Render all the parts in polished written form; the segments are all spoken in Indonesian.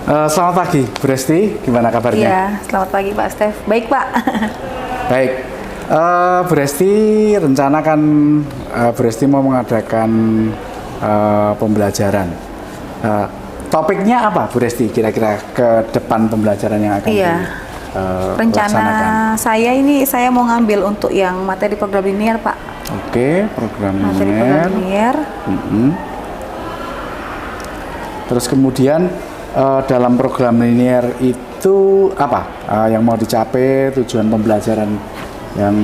Selamat pagi, Bu Resti. Gimana kabarnya? Iya, selamat pagi Pak Stef. Baik Pak. Baik. Bu Resti, rencana kan Bu Resti mau mengadakan pembelajaran. Topiknya apa, Bu Resti? Kira-kira ke depan pembelajaran yang akan rencana dilaksanakan? saya mau ngambil untuk yang materi program linear Pak. Oke, program Materi program linear. Terus kemudian dalam program linear itu apa yang mau dicapai, tujuan pembelajaran yang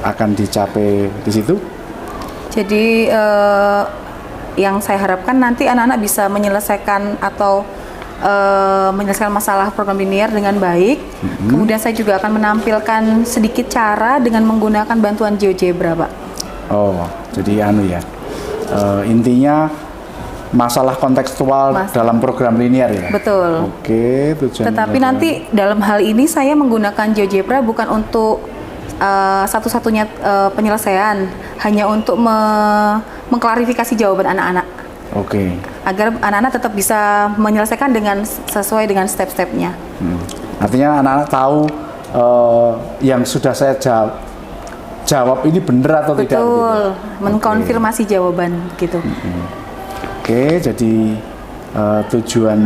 akan dicapai di situ? Jadi yang saya harapkan nanti anak-anak bisa menyelesaikan atau menyelesaikan masalah program linear dengan baik. Kemudian saya juga akan menampilkan sedikit cara dengan menggunakan bantuan GeoGebra, Pak. Oh, jadi intinya masalah kontekstual dalam program linear ya? Betul. Oke, tujuan. Tetapi nanti dalam hal ini saya menggunakan GeoGebra bukan untuk satu-satunya penyelesaian, hanya untuk mengklarifikasi jawaban anak-anak. Oke. Agar anak-anak tetap bisa menyelesaikan dengan sesuai dengan step-stepnya. Artinya anak-anak tahu yang sudah saya jawab ini benar atau tidak? Betul, mengkonfirmasi jawaban gitu. Oke, jadi tujuan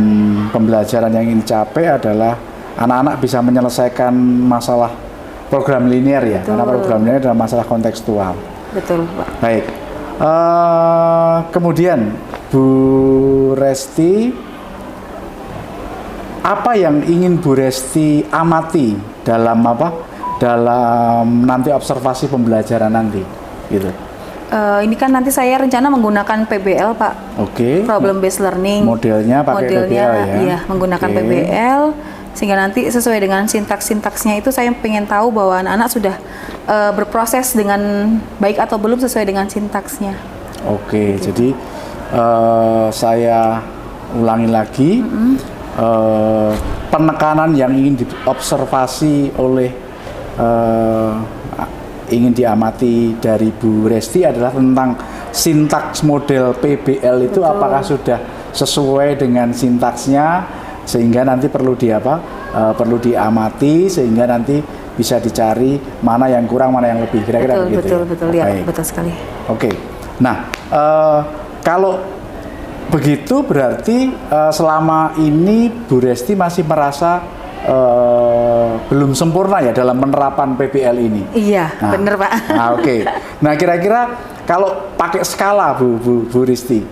pembelajaran yang ingin dicapai adalah anak-anak bisa menyelesaikan masalah program linear ya, Betul. karena program linear adalah masalah kontekstual. Betul, Pak. Baik, kemudian Bu Resti, apa yang ingin Bu Resti amati dalam dalam nanti observasi pembelajaran nanti, gitu? Ini kan nanti saya rencana menggunakan PBL, Pak. Oke. Problem based learning. Modelnya pakai PBL ya? Iya, menggunakan PBL, sehingga nanti sesuai dengan sintaks-sintaksnya itu saya ingin tahu bahwa anak-anak sudah berproses dengan baik atau belum sesuai dengan sintaksnya. Oke, jadi saya ulangi lagi, penekanan yang ingin diobservasi oleh ingin diamati dari Bu Resti adalah tentang sintaks model PBL itu. Betul. Apakah sudah sesuai dengan sintaksnya, sehingga nanti perlu perlu diamati sehingga nanti bisa dicari mana yang kurang, mana yang lebih, kira-kira begitu. Betul ya, betul sekali. Oke. Nah, kalau begitu berarti selama ini Bu Resti masih merasa belum sempurna ya dalam penerapan PBL ini. Iya, benar Pak. Oke. Nah, kira-kira kalau pakai skala Bu Resti,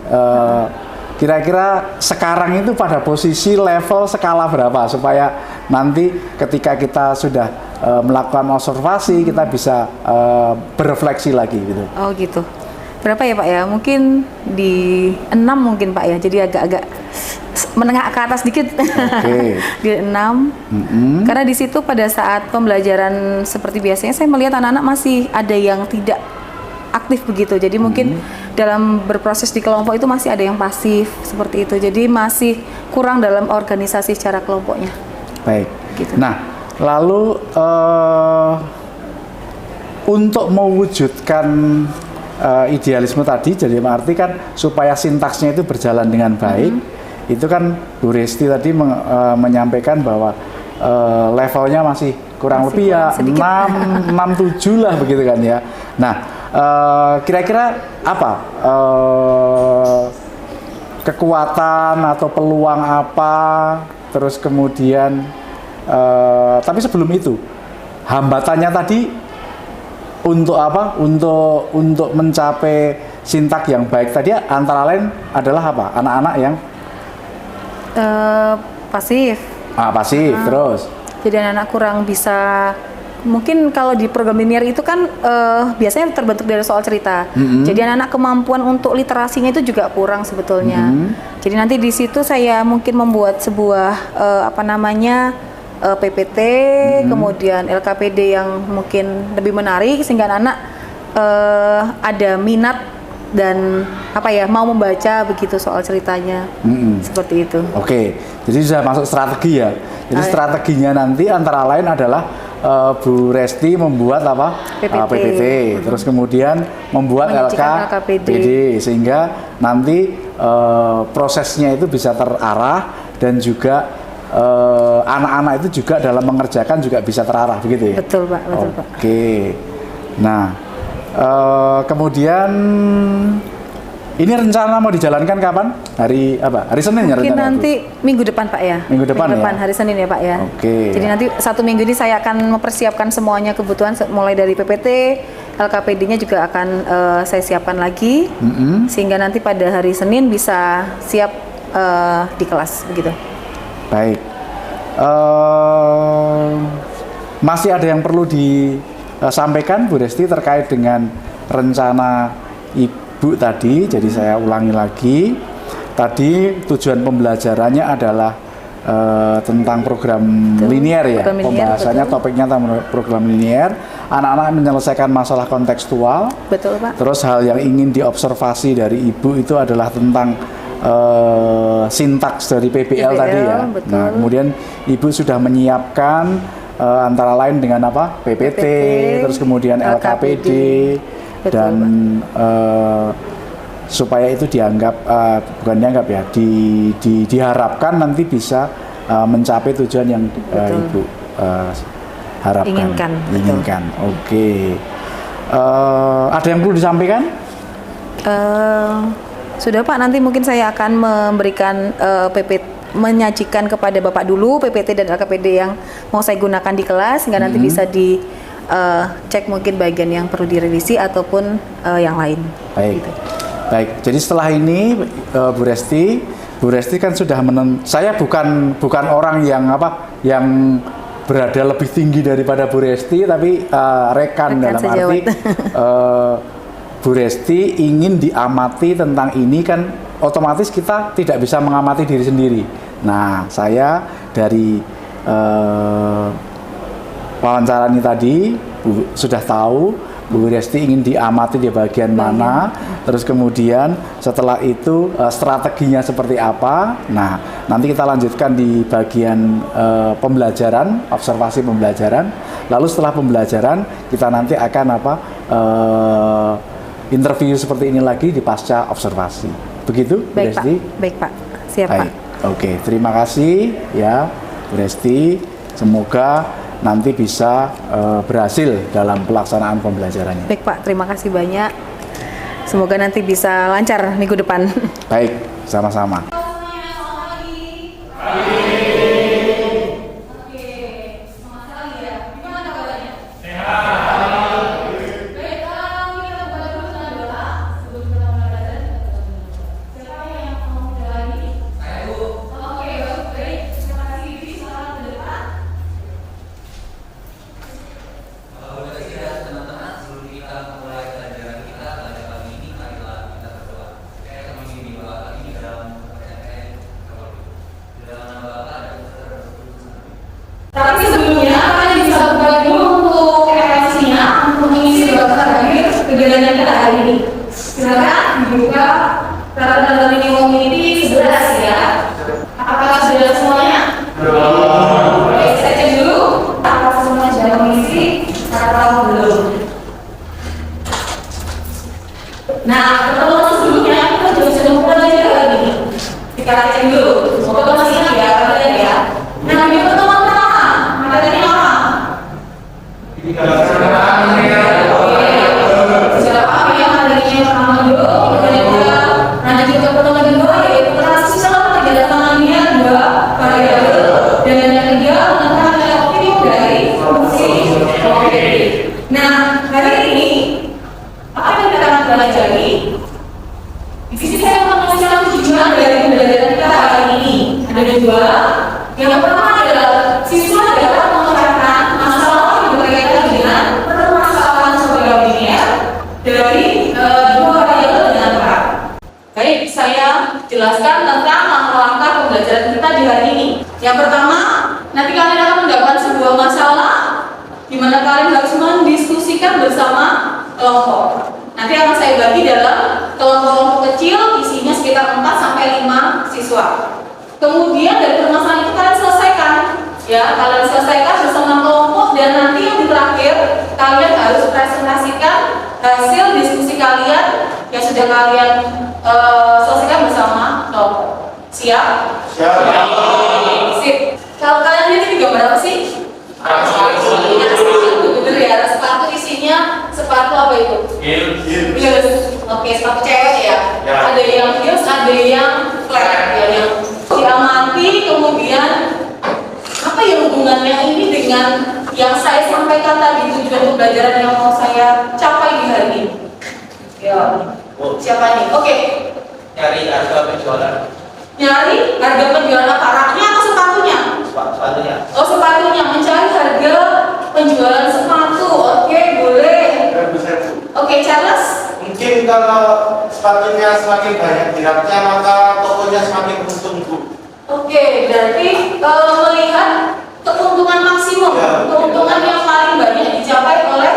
kira-kira sekarang itu pada posisi level skala berapa supaya nanti ketika kita sudah melakukan observasi kita bisa berefleksi lagi gitu. Oh gitu. Berapa ya Pak ya? Mungkin di 6 mungkin Pak ya. Jadi agak-agak menengah ke atas dikit. Okay. Di 6. Karena di situ pada saat pembelajaran seperti biasanya saya melihat anak-anak masih ada yang tidak aktif begitu. Jadi mungkin dalam berproses di kelompok itu masih ada yang pasif seperti itu. Jadi masih kurang dalam organisasi secara kelompoknya. Baik. Gitu. Nah, lalu untuk mewujudkan idealisme tadi, jadi arti kan supaya sintaksnya itu berjalan dengan baik, itu kan Bu Resti tadi menyampaikan bahwa levelnya masih kurang lebih ya 6, 7 lah begitu kan ya. Nah, kira-kira apa kekuatan atau peluang apa, terus kemudian tapi sebelum itu hambatannya tadi untuk untuk mencapai sintak yang baik tadi antara lain adalah apa? Anak-anak yang pasif. Pasif terus. Jadi anak-anak kurang bisa, mungkin kalau di program linear itu kan biasanya terbentuk dari soal cerita. Jadi anak-anak kemampuan untuk literasinya itu juga kurang sebetulnya. Jadi nanti di situ saya mungkin membuat sebuah PPT, kemudian LKPD yang mungkin lebih menarik sehingga anak-anak ada minat dan mau membaca begitu soal ceritanya. Seperti itu. Oke, jadi sudah masuk strategi ya. Jadi strateginya nanti antara lain adalah Bu Resti membuat PPT, terus kemudian membuat LKPD sehingga nanti prosesnya itu bisa terarah dan juga anak-anak itu juga dalam mengerjakan juga bisa terarah begitu ya? Betul Pak, betul Pak. Oke. Nah, kemudian ini rencana mau dijalankan kapan? Hari apa? Hari Senin ya Mungkin rencana nanti minggu depan Pak ya. Minggu depan ya? hari Senin ya Pak ya. Oke. Jadi nanti 1 minggu ini saya akan mempersiapkan semuanya kebutuhan mulai dari PPT, LKPD-nya juga akan saya siapkan lagi, sehingga nanti pada hari Senin bisa siap di kelas begitu. Baik. Masih ada yang perlu disampaikan Bu Resti terkait dengan rencana Ibu tadi, jadi saya ulangi lagi. Tadi tujuan pembelajarannya adalah tentang program linier ya, pembahasannya topiknya tentang program linier. Anak-anak menyelesaikan masalah kontekstual. Betul Pak. Terus hal yang ingin diobservasi dari Ibu itu adalah tentang sintaks dari PBL tadi ya. Betul. Nah, kemudian Ibu sudah menyiapkan antara lain dengan apa? PPT, terus kemudian LKPD. Betul, dan supaya itu dianggap bukan dianggap ya, diharapkan nanti bisa mencapai tujuan yang Ibu harapkan. Inginkan. Oke. Ada yang perlu disampaikan? Sudah Pak, nanti mungkin saya akan memberikan menyajikan kepada Bapak dulu PPT dan LKPD yang mau saya gunakan di kelas, sehingga nanti bisa cek mungkin bagian yang perlu direvisi ataupun yang lain. Baik. Gitu. Baik. Jadi setelah ini Bu Resti kan sudah saya bukan orang yang yang berada lebih tinggi daripada Bu Resti, tapi rekan dalam arti Bu Resti ingin diamati tentang ini, kan otomatis kita tidak bisa mengamati diri sendiri. Nah, saya dari wawancara ini tadi sudah tahu Bu Resti ingin diamati di bagian mana, terus kemudian setelah itu strateginya seperti apa. Nah, nanti kita lanjutkan di bagian pembelajaran, observasi pembelajaran. Lalu setelah pembelajaran kita nanti akan interview seperti ini lagi di pasca observasi. Begitu, Bu Resti? Baik Pak, siap Pak. Oke, terima kasih ya Bu Resti. Semoga nanti bisa berhasil dalam pelaksanaan pembelajarannya. Baik Pak, terima kasih banyak. Semoga nanti bisa lancar minggu depan. Baik, sama-sama. Tapi sebelumnya kalian bisa buka dulu untuk referensinya untuk mengisi daftar hadir kegiatan kita hari ini. Silakan dibuka daftar ini community 11 ya. Apakah sudah semuanya? Belum. Oke, saya cek dulu apakah semua sudah mengisi atau belum. Nah, pertemuan sebelumnya kita sudah mempelajari hari ini. Kita cek dulu. Semoga masih ingat ya kalian ya. Nah, di pertemuan materi apa? Siapa yang materinya pertama dulu, kemudian juga nanti kita pertemuan kedua yaitu transaksi salah perjalanannya 2 variabel, dan yang ketiga menentukan optimum dari fungsi OPD. Nah, hari ini apa yang kita akan pelajari? Di sini saya akan menjelaskan tujuan dari pembelajaran kita hari ini. Ada 2. Yang pertama adalah siswa dapat memecahkan masalah yang berkaitan dengan permasalahan program linear dari 2 variabel dengan berat. Baik, saya jelaskan tentang langkah-langkah pembelajaran kita di hari ini. Yang pertama, nanti kalian akan mendapatkan sebuah masalah di mana kalian harus mendiskusikan bersama kelompok. Nanti akan saya bagi dalam kelompok-kelompok kecil, isinya sekitar 4 sampai 5 siswa. Kemudian dari permasalahan itu kalian selesaikan, ya, kalian selesaikan bersama kelompok, dan nanti yang di terakhir kalian harus presentasikan hasil diskusi kalian yang sudah kalian selesaikan bersama kelompok. Siap? Siap. Oke, sepatu cewek ya. Ya. Ada yang heels, ada yang flat ya, yang diamati. Kemudian apa ya hubungannya ini dengan yang saya sampaikan tadi, tujuan pembelajaran yang mau saya capai di hari ini? Ya, siapa nih? Oke, Nyari harga penjualan nyari harga penjualan apa? Raknya atau sepatunya? sepatunya. Oh, sepatunya, mencari harga penjualan sepatu. Oke, boleh. Oke, Charles. Mungkin kalau sepatunya semakin banyak diraknya maka tokonya semakin untung, Bu. Oke, berarti melihat keuntungan maksimum, Ya. keuntungan yang paling banyak dicapai oleh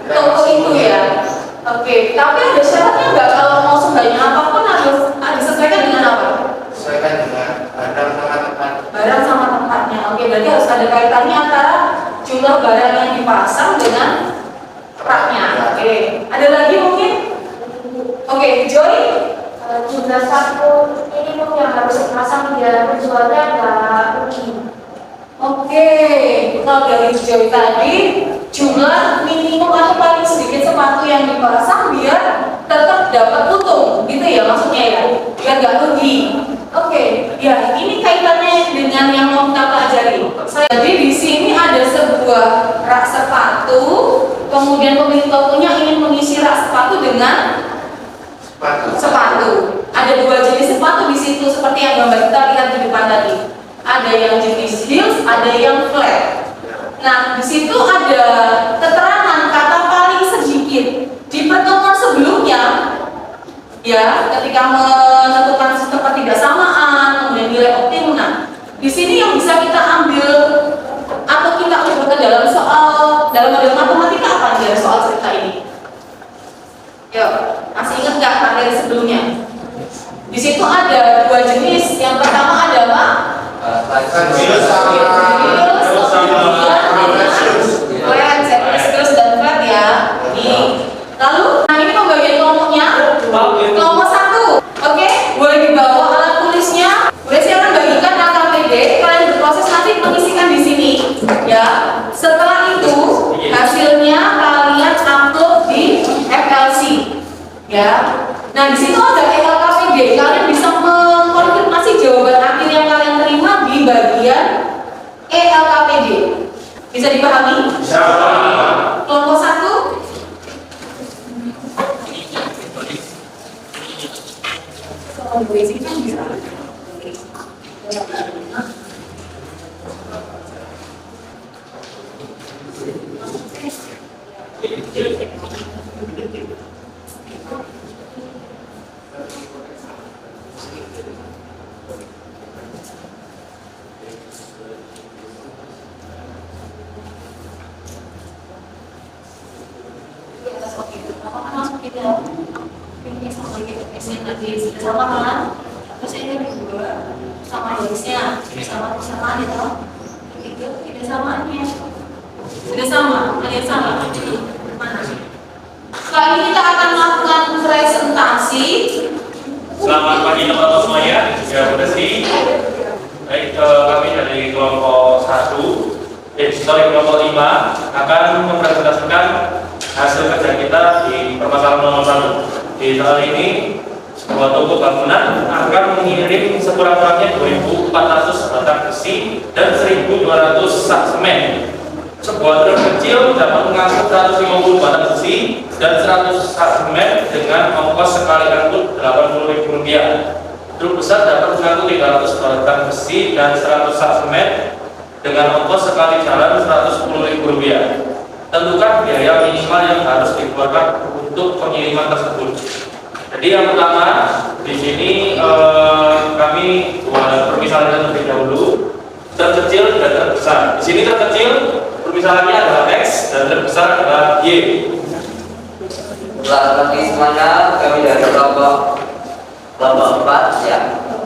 toko itu ya. Oke, tapi ada syaratnya nggak kalau mau sebanyak apapun harus disesuaikan dengan apa? Sesuaikan dengan barang sama tempat. Barang sama tempatnya. Oke, berarti harus ada kaitannya antara jumlah barang yang dipasang dengan raknya. Oke, ada lagi mungkin? Oke, Joy. Jumlah satu minimum yang harus dipasang di dalam penjualnya nggak rugi. Oke, kalau dari Joy tadi jumlah minimum atau paling sedikit sepatu yang dipasang biar tetap dapat untung, gitu ya maksudnya ya, biar nggak rugi. Oke, ya ini kaitannya dengan yang mau kita pelajari. Jadi di sini ada sebuah rak sepatu, kemudian pemilik tokonya ingin mengisi rak sepatu dengan sepatu. Ada dua jenis sepatu di situ seperti yang gambar kita lihat di depan tadi. Ada yang jenis heels, ada yang flat. Nah, di situ ada keterangan kata paling sedikit. Di pertemuan sebelumnya, ya, ketika menentukan sistem ketidaksamaan, kemudian nilai optimum. Nah, di sini yang bisa kita ambil atau kita ubah dalam model matematika apa nih dari soal cerita ini? Yuk, masih ingat nggak materi sebelumnya? Di situ ada dua jenis. Yang pertama adalah Heels sama flat, terus dan flat ya. Ini. Lalu, nah ini pembagian kelompoknya. Kelompok satu, oke, boleh dibawa alat tulisnya. Boleh silakan bagikan LKPD. Kalian berproses nanti mengisikan di sini, ya. Setelah itu hasilnya kalian upload di FLC, ya. Nah di situ ada LKPD. Kalian bisa mengkonfirmasi jawaban akhir yang kalian terima di bagian LKPD. Bisa dipahami? Kelompok satu. Sama kan? Terus ini berdua sama garisnya, sama persamaan itu, itu tidak samaannya, tidak sama, kalian sama. Mana? Setelah ini kita akan melakukan presentasi. Selamat pagi teman-teman semuanya, ya bersih. Baik, kami dari kelompok 1, kelompok 5 akan mempresentasikan hasil kerja kita di permasalahan nomor 1. Di tahun ini sebuah toko bangunan akan mengirim sekurang-kurangnya 2.400 batang besi dan 1.200 sak semen. Sebuah truk kecil dapat mengangkut 150 batang besi dan 100 sak semen dengan ongkos sekali angkut Rp80.000. Truk besar dapat mengangkut 300 batang besi dan 100 sak semen dengan ongkos sekali jalan Rp110.000. Tentukan biaya minimal yang harus dikeluarkan untuk pengiriman tersebut. Jadi yang pertama di sini kami buat permisalan terlebih dahulu, terkecil dan terbesar. Di sini terkecil permisalannya adalah X dan terbesar adalah Y. Selamat pagi semuanya, kami dari kelompok 4 ya.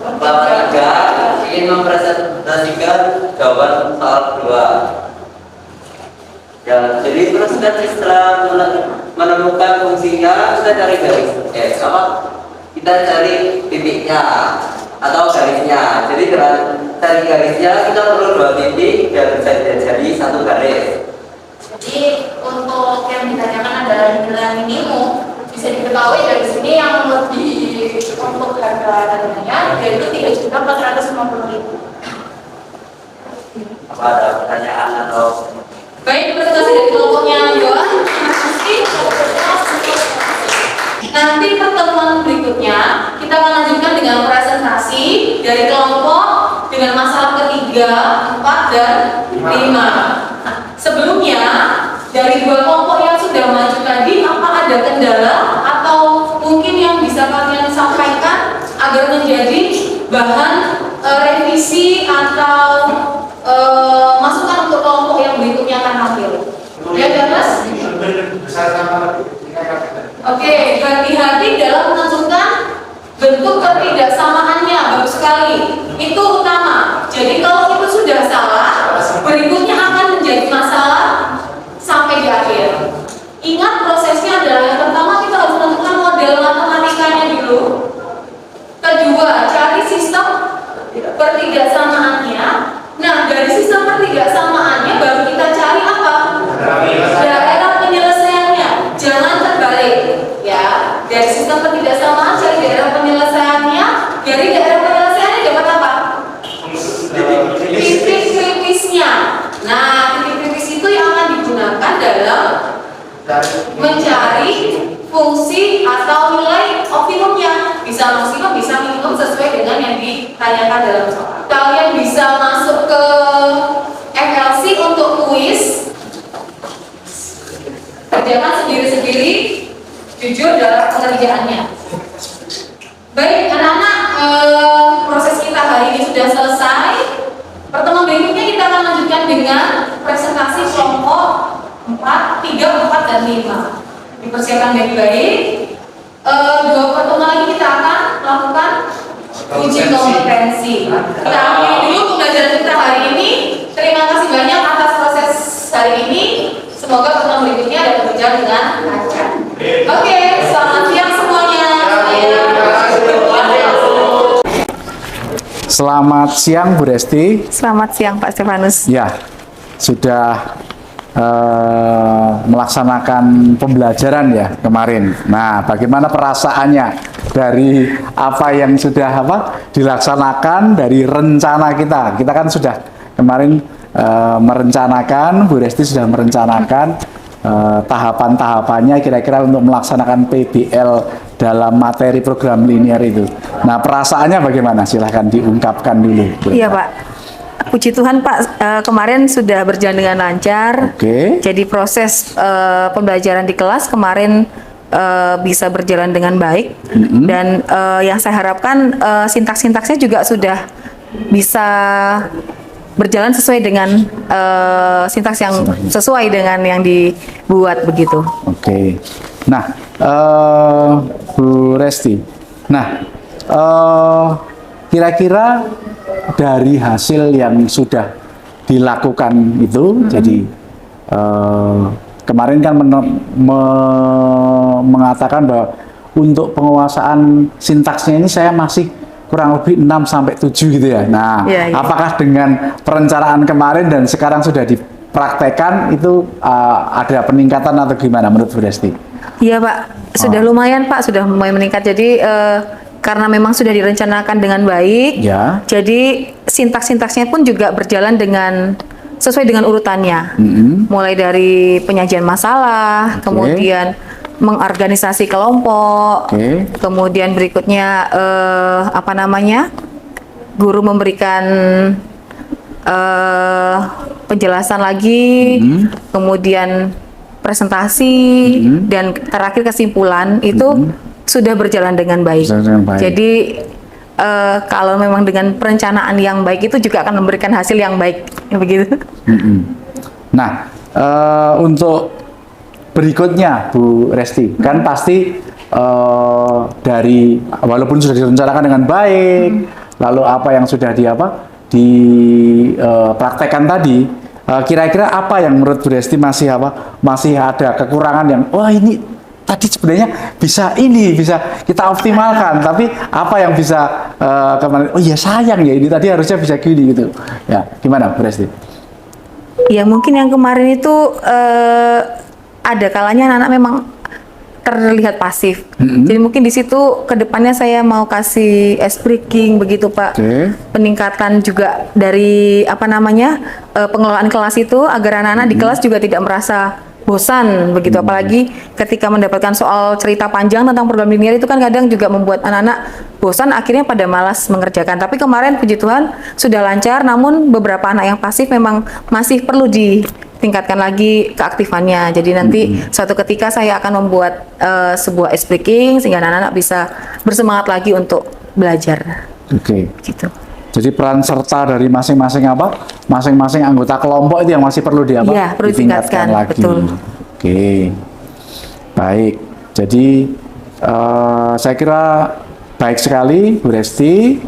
Kelompok 3 ingin mempresentasikan jawaban soal 2. Ya, jadi terus setelah menemukan fungsinya, kita cari garis kita cari titiknya atau garisnya. Jadi dengan cari garisnya kita perlu 2 titik dan bisa jadi 1 garis. Jadi untuk yang ditanyakan adalah nilai minimum bisa diketahui dari sini yang lebih untuk harga dananya yaitu 3.450.000. Apa ada pertanyaan atau Baik, presentasi dari kelompoknya Yohan. Terima kasih. Nanti pertemuan berikutnya kita akan lanjutkan dengan presentasi dari kelompok dengan masalah ketiga, 4, dan 5. Nah, sebelumnya dari dua kelompok yang sudah maju tadi, apa ada kendala atau mungkin yang bisa kalian sampaikan agar menjadi bahan revisi atau masukan untuk kelompok yang berikutnya akan tampil? Ya, Mas? Oke, hati-hati dalam menentukan bentuk ketidaksamaannya. Bagus sekali. Itu utama. Jadi kalau itu sudah salah, berikutnya akan menjadi masalah sampai di akhir. Ingat prosesnya adalah yang pertama kita harus menentukan model matematikanya dulu. Kedua, cari sistem pertidaksamaannya. Nah, dari sistem pertidaksamaannya baru kita cari apa? Daerah penyelesaiannya. Jangan terbalik, ya. Dari sistem pertidaksamaan cari daerah penyelesaiannya. Dari daerah penyelesaiannya dapat apa? Titik kritisnya. Nah, titik kritis itu yang akan digunakan dalam mencari fungsi atau nilai optimumnya. Bisa maksimum, bisa minimum sesuai dengan yang ditanyakan dalam soal. Kalian bisa masuk ke FLC untuk kuis. Kerjakan sendiri-sendiri, jujur dalam pengerjaannya. Baik, anak-anak, proses kita hari ini sudah selesai. Pertemuan berikutnya kita akan lanjutkan dengan presentasi kelompok 4, 3, 4, dan 5. Dipersiapkan baik-baik. Dua pertemuan lagi kita akan melakukan uji kompetensi. Kita akhiri dulu pembelajaran kita hari ini. Terima kasih banyak atas proses hari ini. Semoga pertemuan berikutnya dapat berjalan dengan lancar. Oke, selamat siang semuanya. Selamat siang Bu Resti. Selamat siang Pak Stefanus. Ya, sudah melaksanakan pembelajaran ya kemarin. Nah, bagaimana perasaannya dari apa yang sudah dilaksanakan, dari rencana kita? Kita kan sudah kemarin merencanakan, Bu Resti sudah merencanakan tahapan-tahapannya kira-kira untuk melaksanakan PBL dalam materi program linear itu. Nah, perasaannya bagaimana? Silahkan diungkapkan dulu. Iya Pak. Puji Tuhan Pak, kemarin sudah berjalan dengan lancar. Oke. Jadi proses pembelajaran di kelas kemarin bisa berjalan dengan baik. Dan yang saya harapkan sintaks-sintaksnya juga sudah bisa berjalan sesuai dengan sintaks yang sesuai dengan yang dibuat begitu. Oke. Nah, Bu Resti. Nah, kira-kira dari hasil yang sudah dilakukan itu, jadi kemarin kan mengatakan bahwa untuk penguasaan sintaksnya ini saya masih kurang lebih 6-7 gitu ya. Nah, apakah dengan perencanaan kemarin dan sekarang sudah dipraktekkan itu ada peningkatan atau gimana menurut Bu Resti? Iya Pak, sudah lumayan Pak, sudah lumayan meningkat. Jadi karena memang sudah direncanakan dengan baik, ya. Jadi sintaks-sintaksnya pun juga berjalan dengan sesuai dengan urutannya. Mulai dari penyajian masalah, kemudian mengorganisasi kelompok, kemudian berikutnya guru memberikan penjelasan lagi, kemudian presentasi, dan terakhir kesimpulan itu sudah berjalan dengan baik. Jadi kalau memang dengan perencanaan yang baik itu juga akan memberikan hasil yang baik, begitu. Nah, untuk berikutnya Bu Resti, kan pasti dari walaupun sudah direncanakan dengan baik, lalu apa yang sudah dipraktekkan tadi, kira-kira apa yang menurut Bu Resti masih ada kekurangan yang ini tadi sebenarnya bisa kita optimalkan, tapi apa yang bisa kemarin sayang ya ini tadi harusnya bisa gini gitu ya, gimana Bu Resti? Ya mungkin yang kemarin itu ada kalanya anak-anak memang terlihat pasif. Jadi mungkin di situ kedepannya saya mau kasih ice breaking begitu Pak. Peningkatan juga dari pengelolaan kelas itu agar anak-anak di kelas juga tidak merasa bosan begitu. Apalagi ketika mendapatkan soal cerita panjang tentang program linear itu kan kadang juga membuat anak-anak bosan, akhirnya pada malas mengerjakan. Tapi kemarin puji Tuhan sudah lancar, namun beberapa anak yang pasif memang masih perlu ditingkatkan lagi keaktifannya. Jadi nanti suatu ketika saya akan membuat sebuah ice breaking sehingga anak-anak bisa bersemangat lagi untuk belajar. Gitu. Jadi peran serta dari masing-masing anggota kelompok itu yang masih perlu perlu ditingkatkan lagi. Betul. Baik. Jadi saya kira baik sekali Bu Resti.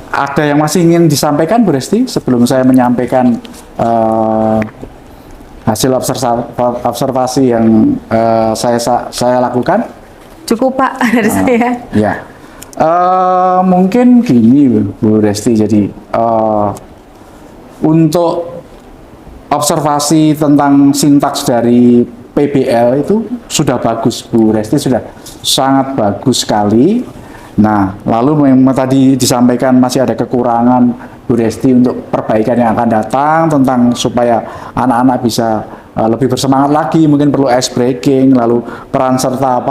Ada yang masih ingin disampaikan Bu Resti sebelum saya menyampaikan hasil observasi yang saya lakukan? Cukup Pak dari saya. Ya. Mungkin gini Bu Resti, jadi untuk observasi tentang sintaks dari PBL itu sudah bagus Bu Resti, sudah sangat bagus sekali. Nah, lalu memang tadi disampaikan masih ada kekurangan Bu Resti untuk perbaikan yang akan datang tentang supaya anak-anak bisa lebih bersemangat lagi, mungkin perlu ice breaking, lalu peran serta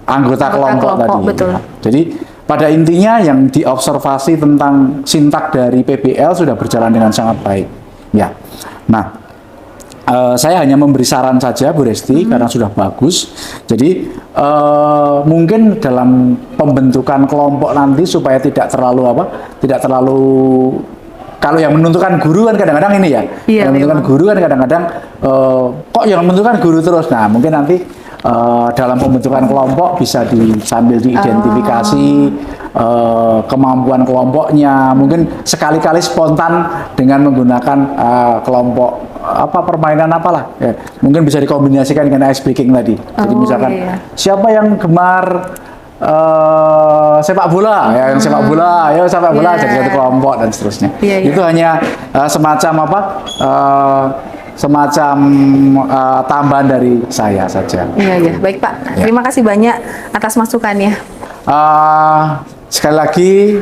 anggota kelompok tadi. Betul. Jadi pada intinya yang diobservasi tentang sintak dari PBL sudah berjalan dengan sangat baik. Ya. Nah, saya hanya memberi saran saja Bu Resti karena sudah bagus. Jadi mungkin dalam pembentukan kelompok nanti supaya tidak terlalu kalau yang menentukan guru kan kadang-kadang ini ya. Yang menentukan guru kan kadang-kadang kok yang menentukan guru terus. Nah, mungkin nanti dalam pembentukan kelompok bisa sambil diidentifikasi kemampuan kelompoknya, mungkin sekali-kali spontan dengan menggunakan kelompok permainan apalah ya. Mungkin bisa dikombinasikan dengan ice breaking tadi. Jadi misalkan siapa yang gemar sepak bola ya, yang sepak bola jadi satu kelompok dan seterusnya. Itu hanya semacam tambahan dari saya saja. Iya, baik Pak. Terima kasih banyak atas masukannya. Sekali lagi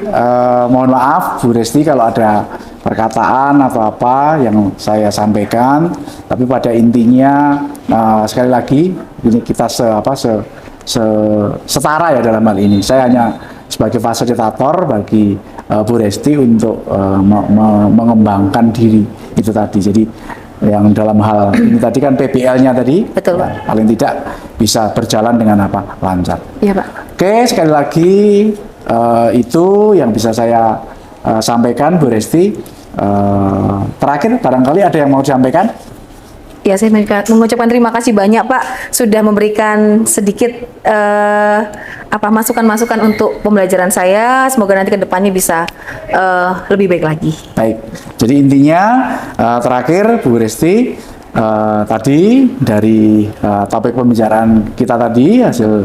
mohon maaf Bu Resti kalau ada perkataan atau apa yang saya sampaikan, tapi pada intinya sekali lagi ini kita setara ya dalam hal ini. Saya hanya sebagai fasilitator bagi Bu Resti untuk mengembangkan diri itu tadi. Jadi yang dalam hal ini tadi kan PBL-nya tadi, betul, ya, paling tidak bisa berjalan dengan lancar. Iya Pak. Oke, sekali lagi itu yang bisa saya sampaikan Bu Resti. Terakhir barangkali ada yang mau disampaikan? Ya, saya mengucapkan terima kasih banyak Pak sudah memberikan sedikit masukan-masukan untuk pembelajaran saya. Semoga nanti kedepannya bisa lebih baik lagi. Baik, jadi intinya terakhir Bu Resti, tadi dari topik pembicaraan kita tadi, hasil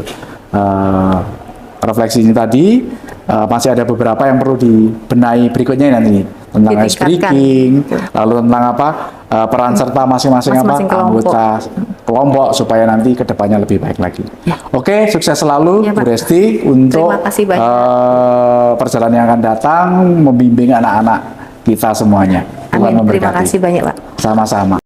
refleksi ini tadi, masih ada beberapa yang perlu dibenahi berikutnya nanti tentang ice breaking, lalu tentang peran serta masing-masing anggota kelompok supaya nanti kedepannya lebih baik lagi. Oke, sukses selalu Bu Resti untuk perjalanan yang akan datang membimbing anak-anak kita semuanya. Amin. Terima kasih banyak Pak. Sama-sama.